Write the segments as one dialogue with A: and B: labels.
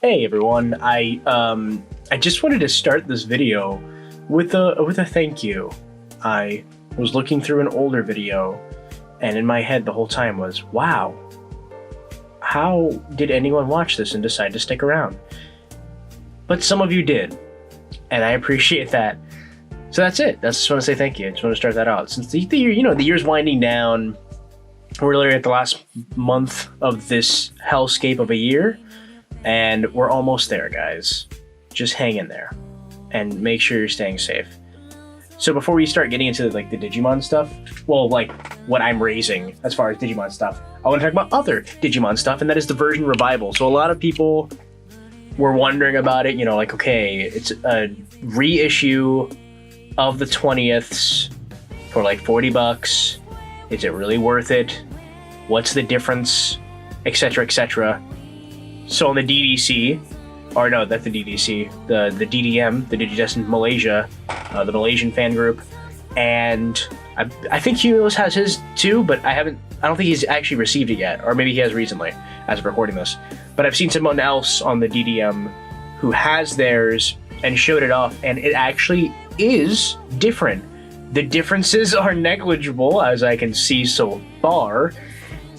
A: Hey everyone, I just wanted to start this video with a thank you. I was looking through an older video, and in my head the whole time was, wow, how did anyone watch this and decide to stick around? But some of you did, and I appreciate that. So that's it. I just want to say thank you. I just want to start that out. Since the year, the year's winding down, we're literally at the last month of this hellscape of a year. And we're almost there, guys. Just hang in there and make sure you're staying safe. So before we start getting into the Digimon stuff, well, like what I'm raising as far as Digimon stuff, I want to talk about other Digimon stuff, and that is the version revival. So a lot of people were wondering about it, okay, it's a reissue of the 20ths for like $40. Is it really worth it? What's the difference? Etc, etc. So on the DDC, or no, that's the DDC, the DDM, the Digidestined Malaysia, the Malaysian fan group, and I think Helios has his too, but I don't think he's actually received it yet, or maybe he has recently, as of recording this. But I've seen someone else on the DDM who has theirs and showed it off, and it actually is different. The differences are negligible, as I can see so far,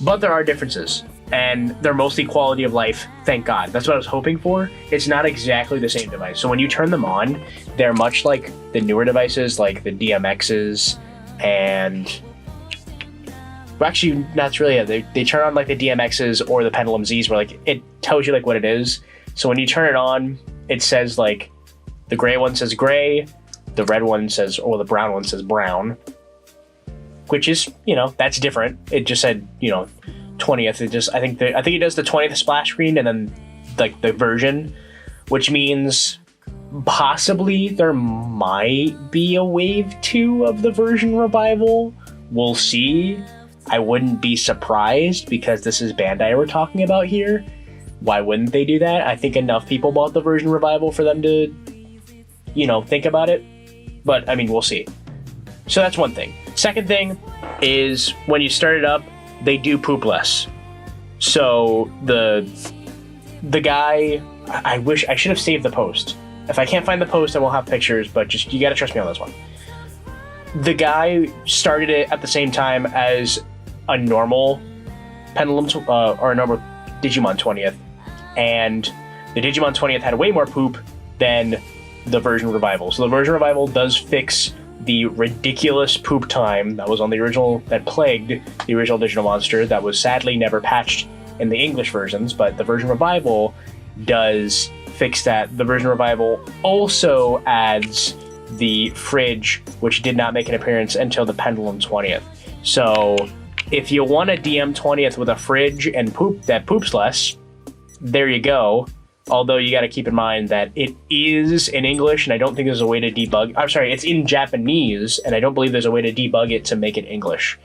A: but there are differences. And they're mostly quality of life, thank God. That's what I was hoping for. It's not exactly the same device. So when you turn them on, they're much like the newer devices, like the DMXs, and... well, actually, that's really it. They turn on like the DMXs or the Pendulum Zs, where like it tells you like what it is. So when you turn it on, it says like, the gray one says gray, the red one says, or the brown one says brown. Which is, that's different. It just said, 20th. I think it does the 20th splash screen and then like the version, which means possibly there might be a wave 2 of the version revival. We'll see. I wouldn't be surprised because this is Bandai we're talking about here. Why wouldn't they do that? I think enough people bought the version revival for them to, think about it. But I mean, we'll see. So that's one thing. Second thing is when you start it up, they do poop less. So the guy, I wish I should have saved the post. If I can't find the post, I won't have pictures, but just you gotta trust me on this one. The guy started it at the same time as a normal Pendulum or a normal Digimon 20th, and the Digimon 20th had way more poop than the version revival. So the version revival does fix the ridiculous poop time that was on the original, that plagued the original Digital Monster, that was sadly never patched in the English versions, but the version revival does fix that. The version revival also adds the fridge, which did not make an appearance until the Pendulum 20th. So if you want a DM 20th with a fridge and poop that poops less, there you go. Although you got to keep in mind that it is in English, and I don't think there's a way to debug. I'm sorry, it's in Japanese, and I don't believe there's a way to debug it to make it English.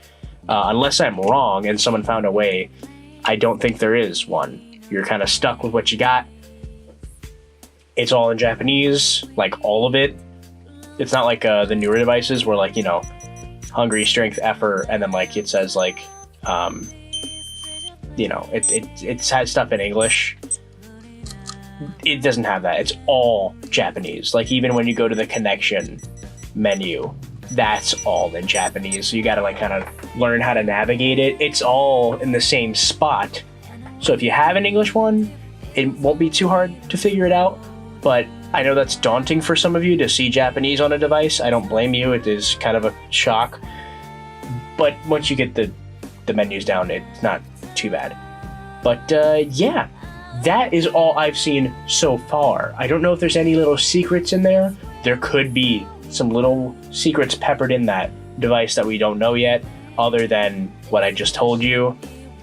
A: Unless I'm wrong and someone found a way, I don't think there is one. You're kind of stuck with what you got. It's all in Japanese, like all of it. It's not like the newer devices where hungry, strength, effort, and then like it says like, it has stuff in English. It doesn't have that. It's all Japanese. Like even when you go to the connection menu, that's all in Japanese. So you gotta kind of learn how to navigate it. It's all in the same spot. So if you have an English one, it won't be too hard to figure it out. But I know that's daunting for some of you to see Japanese on a device. I don't blame you. It is kind of a shock. But once you get the menus down, it's not too bad. But yeah. That is all I've seen so far. I don't know if there's any little secrets in there. There could be some little secrets peppered in that device that we don't know yet, other than what I just told you.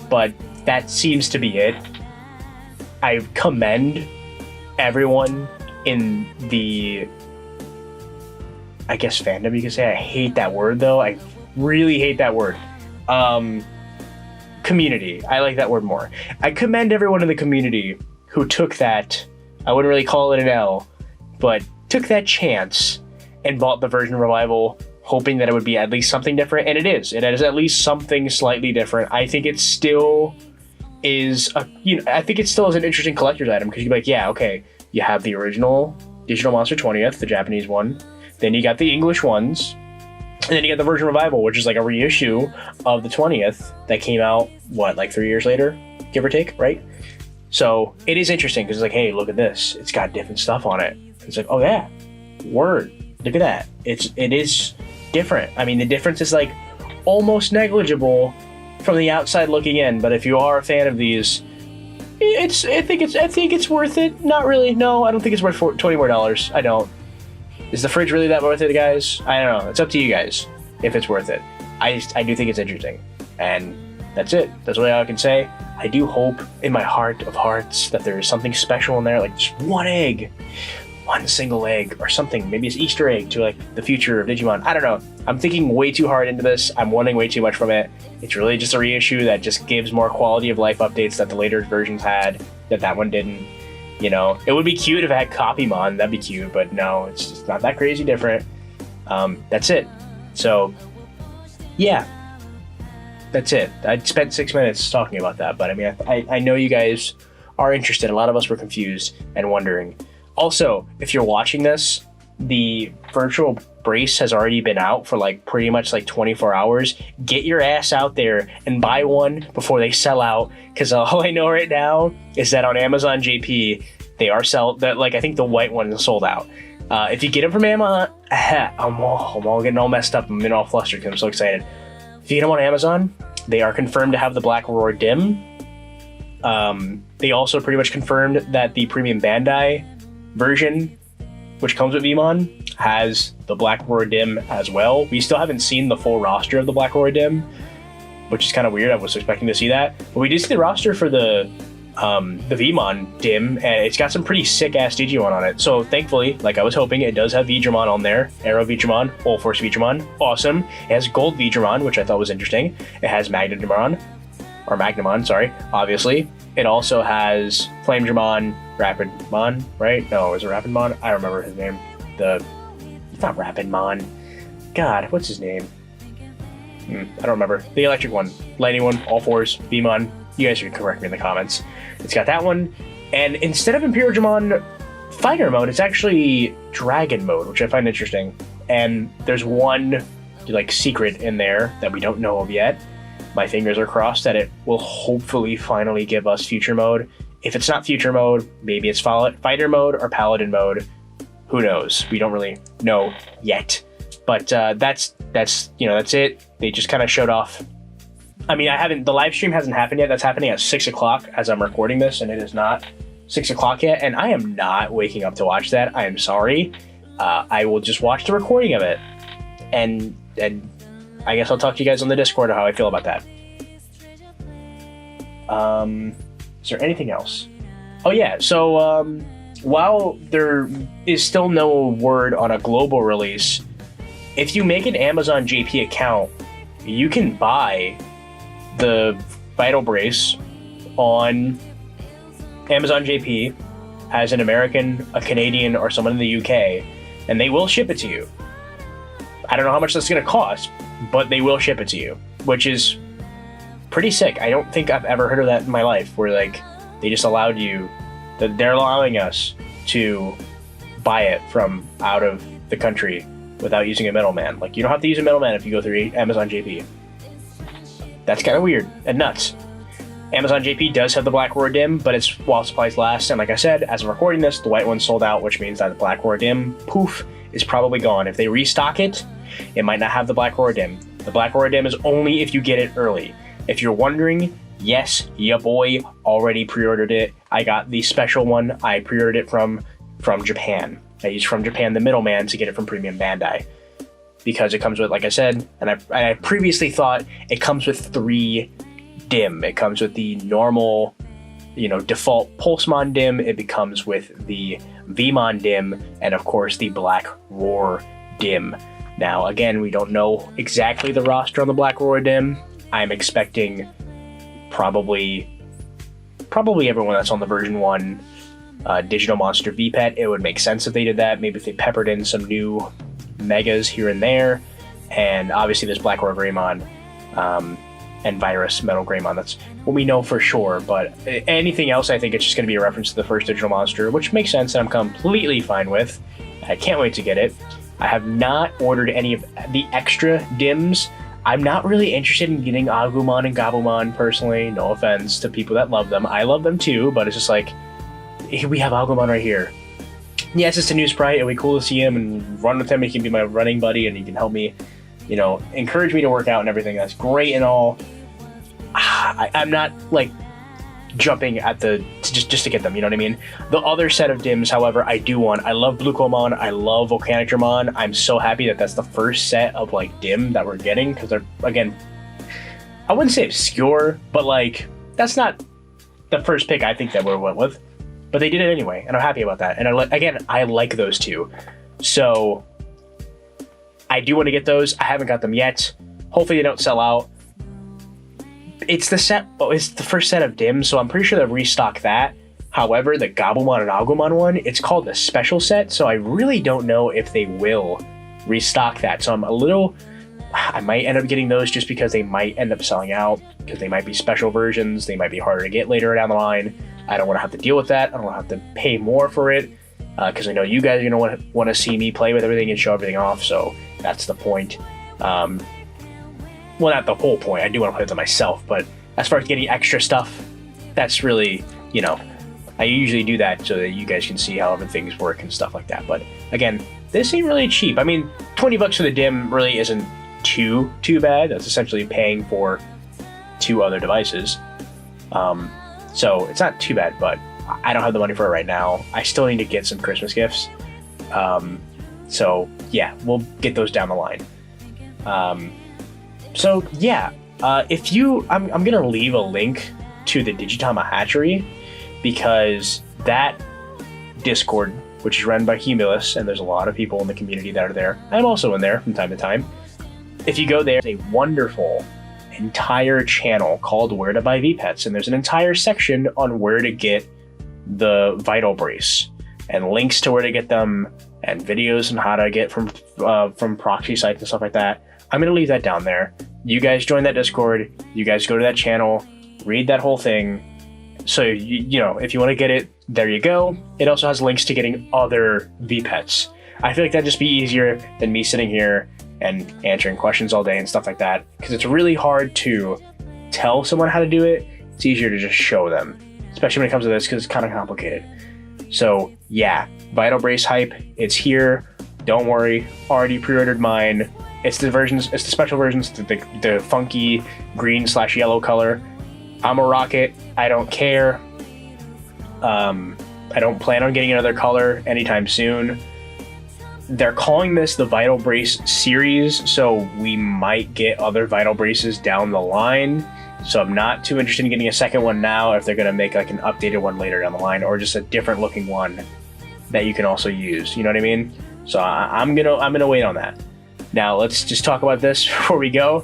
A: But that seems to be it. I commend everyone in the, I guess, fandom, you could say. I hate that word, though. I really hate that word. Community. I like that word more. I commend everyone in the community who took that, I wouldn't really call it an L, but took that chance and bought the version revival, hoping that it would be at least something different, and it is. It is at least something slightly different. I think it's still is I think it still is an interesting collector's item because you'd be like, yeah, okay, you have the original Digital Monster 20th, the Japanese one, then you got the English ones, and then you got the Version Revival, which is like a reissue of the 20th that came out, what, like 3 years later, give or take, right? So it is interesting because it's like, hey, look at this, it's got different stuff on it. It's like, oh yeah, word, look at that. It is different. I mean, the difference is like almost negligible from the outside looking in, but if you are a fan of these, I think it's worth it. Not really. No, I don't think it's worth $20 more. I don't. Is the fridge really that worth it, guys? I don't know. It's up to you guys if it's worth it. I do think it's interesting, and that's it. That's what I can say. I do hope in my heart of hearts that there's something special in there, like just one egg, one single egg, or something. Maybe it's Easter egg to like the future of Digimon. I don't know. I'm thinking way too hard into this. I'm wanting way too much from it. It's really just a reissue that just gives more quality of life updates that the later versions had, that one didn't. You know, it would be cute if it had Copymon. That'd be cute, but no, it's just not that crazy different. That's it. So, yeah, that's it. I spent 6 minutes talking about that, but I mean, I know you guys are interested. A lot of us were confused and wondering. Also, if you're watching this, the virtual brace has already been out for like pretty much like 24 hours. Get your ass out there and buy one before they sell out, because all I know right now is that on Amazon JP they are I think the white one is sold out. If you get them from Amazon, I'm all getting all messed up. I'm getting all flustered because I'm so excited. If you get them on Amazon, they are confirmed to have the Black Roar DiM. They also pretty much confirmed that the Premium Bandai version, which comes with Veemon, has the Black Roar DiM as well. We still haven't seen the full roster of the Black Roar DiM, which is kind of weird. I was expecting to see that, but we did see the roster for the Veemon DiM, and it's got some pretty sick ass Digimon on it. So thankfully, like I was hoping, it does have Veedramon on there. Arrow Veedramon, All Force Veedramon, awesome. It has Gold Veedramon, which I thought was interesting. It has Magnamon, sorry, obviously. It also has Flame Dramon, Rapidmon, right? No, is it Rapidmon? I don't remember his name. It's not Rapidmon. God, what's his name? I don't remember. The electric one, lightning one, All Fours, Veemon. You guys can correct me in the comments. It's got that one. And instead of Imperial Dramon Fighter mode, it's actually Dragon mode, which I find interesting. And there's one like secret in there that we don't know of yet. My fingers are crossed that it will hopefully finally give us future mode. If it's not future mode, maybe it's fighter mode or paladin mode. Who knows? We don't really know yet. But that's it. They just kind of showed off. I mean, the live stream hasn't happened yet. That's happening at 6 o'clock as I'm recording this, and it is not 6 o'clock yet. And I am not waking up to watch that. I am sorry. I will just watch the recording of it. And I guess I'll talk to you guys on the Discord of how I feel about that. Is there anything else? Oh yeah, so while there is still no word on a global release, if you make an Amazon JP account, you can buy the Vital Brace on Amazon JP as an American, a Canadian, or someone in the UK, and they will ship it to you. I don't know how much that's going to cost, but they will ship it to you, which is pretty sick. I don't think I've ever heard of that in my life, where like they just allowed you, that they're allowing us to buy it from out of the country without using a middleman. Like, you don't have to use a middleman if you go through Amazon JP. That's kind of weird and nuts. Amazon JP does have the Black Roar DiM, but it's while supplies last, and like I said, as I'm recording this, the white one's sold out, which means that the Black Roar DiM, poof, is probably gone. If they restock it, it might not have the Black Roar DiM. The Black Roar DiM is only if you get it early. If you're wondering, yes, ya boy already pre-ordered it. I got the special one. I pre-ordered it from Japan. I used from Japan the middleman to get it from Premium Bandai, because it comes with, like I said, and I previously thought it comes with 3 DiM. It comes with the normal, default Pulsemon DiM. It comes with the Veemon DiM, and of course the Black Roar DiM. Now, again, we don't know exactly the roster on the Black Roar DiM. I'm expecting probably everyone that's on the version 1 Digital Monster VPET. It would make sense if they did that. Maybe if they peppered in some new megas here and there. And obviously there's Black Roar Veemon. and Virus Metal Greymon. That's what we know for sure, but anything else, I think it's just going to be a reference to the first digital monster, which makes sense and I'm completely fine with. I can't wait to get it. I have not ordered any of the extra DIMs. I'm not really interested in getting Agumon and Gabumon personally. No offense to people that love them. I love them too, but it's just like, we have Agumon right here. Yes, it's a new sprite. It'll be cool to see him and run with him. He can be my running buddy and he can help me, you know, encourage me to work out and everything. That's great and all. I'm not like jumping at just to get them, you know what I mean? The other set of DIMs, however, I do want. I love Blucomon, I love Volcanicdramon. I'm so happy that that's the first set of like DIM that we're getting, because they're, again, I wouldn't say obscure, but like that's not the first pick I think that we went with, but they did it anyway, and I'm happy about that. And I like those two, so I do want to get those. I haven't got them yet. Hopefully they don't sell out. It's the set. Oh, it's the first set of DIMs, so I'm pretty sure they'll restock that. However, the Gabumon and Agumon one, it's called the special set, so I really don't know if they will restock that. So I'm a little. I might end up getting those just because they might end up selling out, because they might be special versions. They might be harder to get later down the line. I don't want to have to deal with that. I don't want to have to pay more for it, because I know you guys are going to want to see me play with everything and show everything off. So that's the point. Well, not the whole point. I do want to play with them myself, but as far as getting extra stuff, that's really, you know, I usually do that so that you guys can see how other things work and stuff like that. But again, this ain't really cheap. I mean, $20 for the DIM really isn't too bad. That's essentially paying for 2 other devices. So it's not too bad, but I don't have the money for it right now. I still need to get some Christmas gifts. So yeah, we'll get those down the line. So yeah, if you, I'm gonna leave a link to the Digitama Hatchery, because that Discord, which is run by Humulus, and there's a lot of people in the community that are there. I'm also in there from time to time. If you go there, there's a wonderful entire channel called Where to Buy V-Pets, and there's an entire section on where to get the Vital Brace, and links to where to get them, and videos on how to get from proxy sites and stuff like that. I'm going to leave that down there. You guys join that Discord. You guys go to that channel, read that whole thing. So, you know, if you want to get it, there you go. It also has links to getting other V-Pets. I feel like that'd just be easier than me sitting here and answering questions all day and stuff like that, because it's really hard to tell someone how to do it. It's easier to just show them, especially when it comes to this, because it's kind of complicated. So, yeah, Vital Brace hype. It's here. Don't worry. Already pre-ordered mine. It's the versions, it's the special versions, the funky green/yellow color. I'm a rocket. I don't care. I don't plan on getting another color anytime soon. They're calling this the Vital Brace series, so we might get other Vital Braces down the line. So I'm not too interested in getting a second one now if they're going to make like an updated one later down the line, or just a different looking one that you can also use. You know what I mean? So I'm gonna wait on that. Now, let's just talk about this before we go.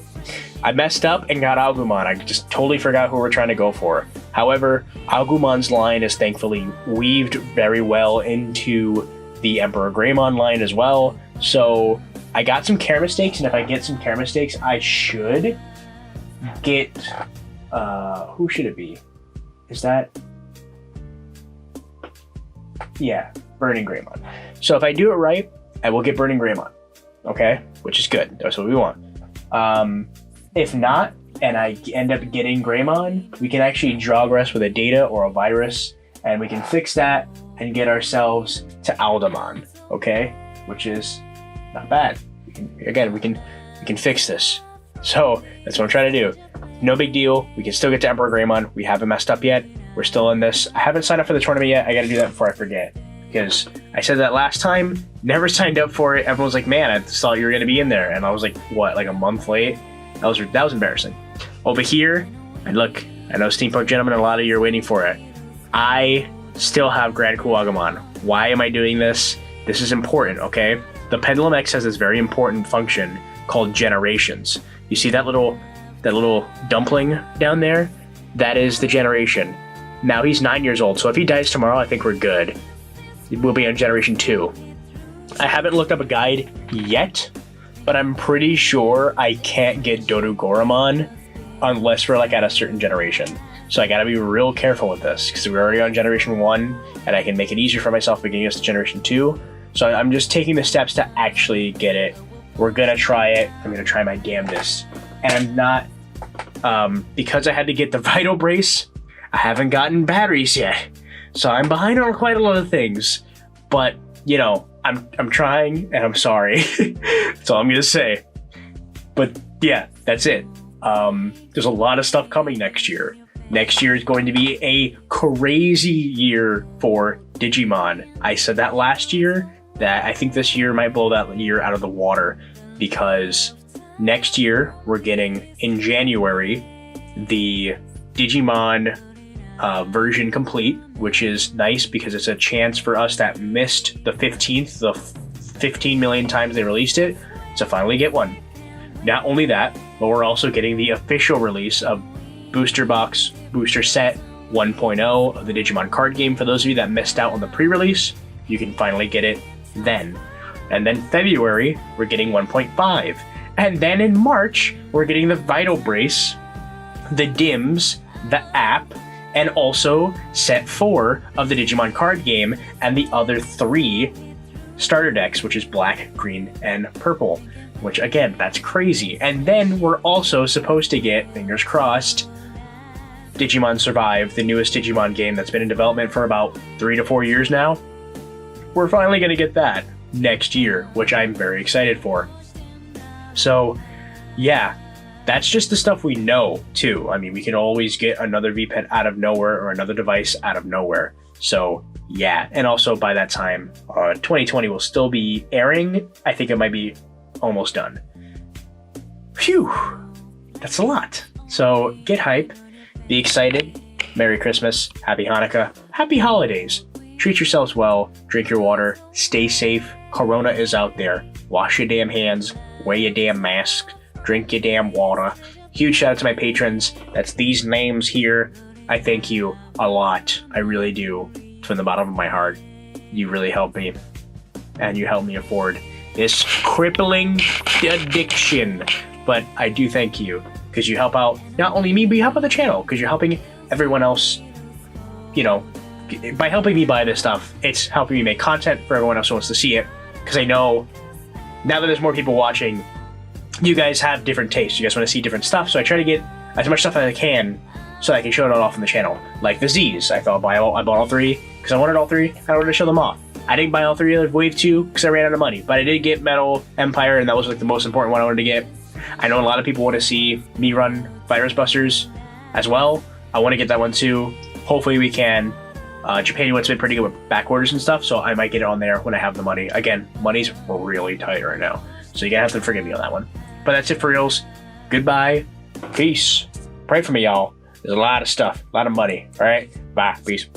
A: I messed up and got Agumon. I just totally forgot who we're trying to go for. However, Agumon's line is thankfully weaved very well into the Emperor Greymon line as well. So I got some care mistakes, and if I get some care mistakes, I should get... who should it be? Is that... Yeah, Burning Greymon. So if I do it right, I will get Burning Greymon. Okay, which is good. That's what we want. If not, and I end up getting Greymon, we can actually jogress with a data or a virus, and we can fix that and get ourselves to Aldamon. Okay, which is not bad. We can fix this. So that's what I'm trying to do. No big deal. We can still get to Emperor Greymon. We haven't messed up yet. We're still in this. I haven't signed up for the tournament yet. I got to do that before I forget, because I said that last time, never signed up for it. Everyone was like, man, I thought you were going to be in there. And I was like, what, like a month late? That was embarrassing. Over here, and look, I know Steampunk Gentleman, a lot of you are waiting for it. I still have Grand Agumon. Why am I doing this? This is important, okay? The Pendulum X has this very important function called generations. You see that little dumpling down there? That is the generation. Now he's 9 years old, so if he dies tomorrow, I think we're good. We'll be on generation 2. I haven't looked up a guide yet, but I'm pretty sure I can't get Dodogoramon unless we're like at a certain generation. So I gotta be real careful with this because we're already on generation 1 and I can make it easier for myself beginning us to generation 2. So I'm just taking the steps to actually get it. We're gonna try it. I'm gonna try my damnedest. And I'm not, because I had to get the Vital Brace, I haven't gotten batteries yet. So I'm behind on quite a lot of things. But, you know, I'm trying and I'm sorry. That's all I'm gonna say. But yeah, that's it. There's a lot of stuff coming next year. Next year is going to be a crazy year for Digimon. I said that last year, that I think this year might blow that year out of the water, because next year we're getting, in January, the Digimon version complete, which is nice because it's a chance for us that missed the 15th, the 15 million times they released it, to finally get one. Not only that, but we're also getting the official release of Booster Box, Booster Set 1.0 of the Digimon card game. For those of you that missed out on the pre-release, you can finally get it then. And then February, we're getting 1.5. And then in March, we're getting the Vital Brace, the DIMs, the app, and also Set 4 of the Digimon card game, and the other 3 starter decks, which is black, green, and purple. Which, again, that's crazy. And then we're also supposed to get, fingers crossed, Digimon Survive, the newest Digimon game that's been in development for about 3 to 4 years now. We're finally going to get that next year, which I'm very excited for. So, yeah, that's just the stuff we know, too. I mean, we can always get another VPET out of nowhere or another device out of nowhere. So, yeah. And also, by that time, 2020 will still be airing. I think it might be almost done. Phew, that's a lot. So get hype, be excited. Merry Christmas, Happy Hanukkah, Happy Holidays. Treat yourselves well, drink your water, stay safe. Corona is out there. Wash your damn hands, wear your damn mask, drink your damn water. Huge shout out to my patrons. That's these names here. I thank you a lot. I really do, from the bottom of my heart. You really help me, and you help me afford this crippling addiction. But I do thank you, because you help out not only me, but you help out the channel, because you're helping everyone else. You know, by helping me buy this stuff, it's helping me make content for everyone else who wants to see it. Because I know, now that there's more people watching, you guys have different tastes. You guys want to see different stuff, so I try to get as much stuff as I can so I can show it all off on the channel. Like the Z's, I bought all 3, because I wanted all 3, I wanted to show them off. I didn't buy all 3 of Wave 2 because I ran out of money, but I did get Metal Empire, and that was like the most important one I wanted to get. I know a lot of people want to see me run Virus Busters as well. I want to get that one too. Hopefully we can. Japan one's been pretty good with back orders and stuff, so I might get it on there when I have the money. Again, money's really tight right now, so you're gonna have to forgive me on that one. But that's it for reals. Goodbye. Peace. Pray for me, y'all. There's a lot of stuff, a lot of money. All right? Bye. Peace.